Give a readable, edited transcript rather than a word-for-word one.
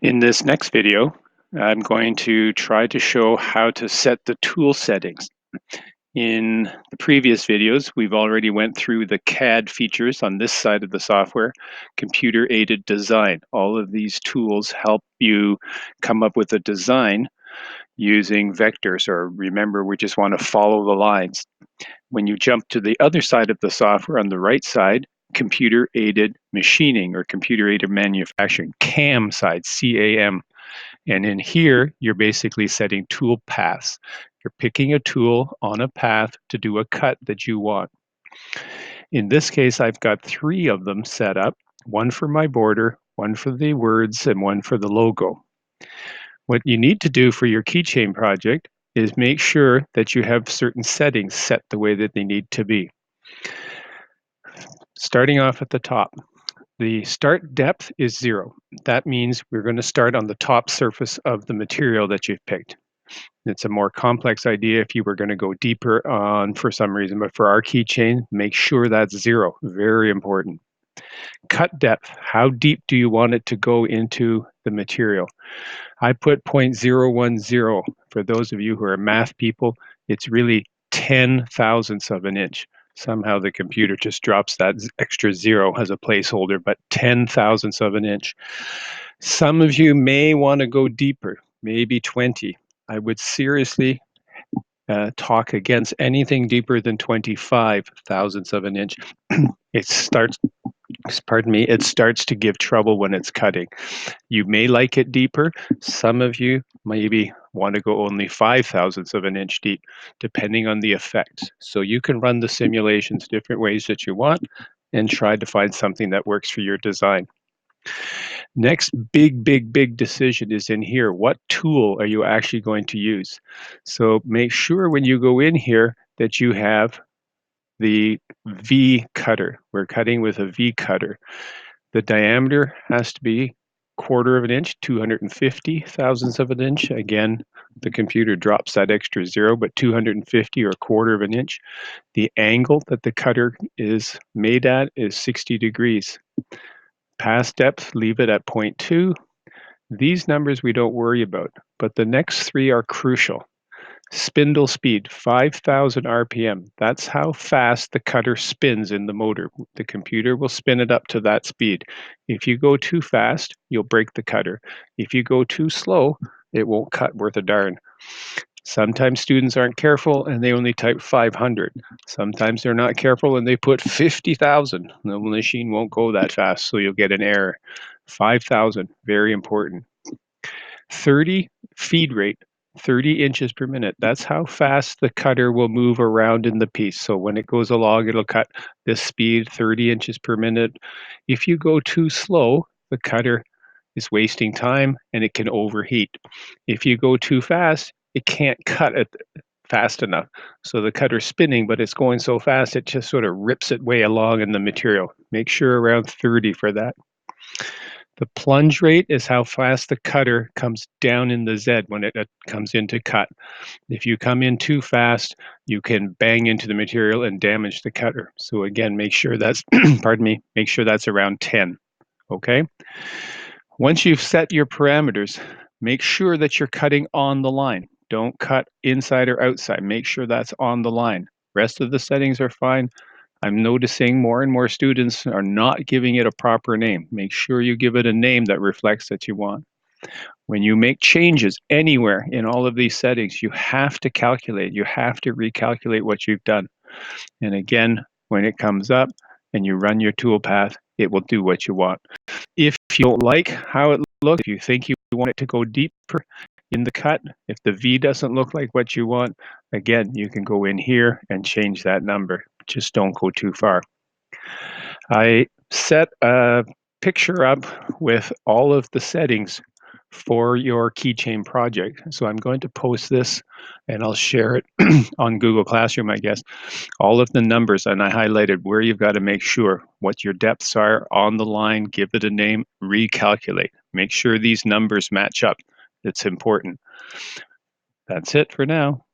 In this next video, I'm going to try to show how to set the tool settings. In the previous videos, we've already went through the CAD features on this side of the software, computer-aided design. All of these tools help you come up with a design using vectors, or remember, we just want to follow the lines. When you jump to the other side of the software on the right side, computer-aided machining or computer-aided manufacturing, CAM side, C-A-M. And in here, you're basically setting tool paths. You're picking a tool on a path to do a cut that you want. In this case, I've got 3 of them set up, one for my border, one for the words, and one for the logo. What you need to do for your keychain project is make sure that you have certain settings set the way that they need to be. Starting off at the top, the start depth is 0. That means we're going to start on the top surface of the material that you've picked. It's a more complex idea if you were going to go deeper on for some reason, but for our keychain, make sure that's 0. Very important. Cut depth. How deep do you want it to go into the material? I put 0.010. For those of you who are math people, it's really 10 thousandths of an inch. Somehow the computer just drops that extra 0 as a placeholder, but 10 thousandths of an inch. Some of you may want to go deeper, maybe 20. I would seriously talk against anything deeper than 25 thousandths of an inch. It starts to give trouble when it's cutting. You may like it deeper. Some of you maybe want to go only 5 thousandths of an inch deep, depending on the effects. So you can run the simulations different ways that you want and try to find something that works for your design. Next big decision is in here. What tool are you actually going to use? So make sure when you go in here that you have the V cutter. We're cutting with a V cutter. The diameter has to be 1/4 of an inch, 250 thousandths of an inch. Again, the computer drops that extra 0, but 250 or 1/4 of an inch. The angle that the cutter is made at is 60 degrees. Pass depth, leave it at 0.2. These numbers we don't worry about, but the next 3 are crucial. Spindle speed, 5,000 RPM. That's how fast the cutter spins in the motor. The computer will spin it up to that speed. If you go too fast, you'll break the cutter. If you go too slow, it won't cut worth a darn. Sometimes students aren't careful and they only type 500. Sometimes they're not careful and they put 50,000. The machine won't go that fast, so you'll get an error. 5,000, very important. 30 feed rate, 30 inches per minute. That's how fast the cutter will move around in the piece. So when it goes along, it'll cut this speed, 30 inches per minute. If you go too slow, the cutter is wasting time and it can overheat. If you go too fast, it can't cut it fast enough. So the cutter's spinning, but it's going so fast, it just sort of rips its way along in the material. Make sure around 30 for that. The plunge rate is how fast the cutter comes down in the Z when it comes in to cut. If you come in too fast, you can bang into the material and damage the cutter. So again, make sure that's, pardon me, make sure that's around 10, okay? Once you've set your parameters, make sure that you're cutting on the line. Don't cut inside or outside. Make sure that's on the line. Rest of the settings are fine. I'm noticing more and more students are not giving it a proper name. Make sure you give it a name that reflects that you want. When you make changes anywhere in all of these settings, you have to calculate. You have to recalculate what you've done. And again, when it comes up and you run your toolpath, it will do what you want. If you don't like how it looks, if you think you want it to go deeper in the cut, if the V doesn't look like what you want, again, you can go in here and change that number. Just don't go too far. I set a picture up with all of the settings for your keychain project. So I'm going to post this and I'll share it on Google Classroom, I guess. All of the numbers, and I highlighted where you've got to make sure what your depths are on the line, give it a name, recalculate. Make sure these numbers match up. It's important. That's it for now.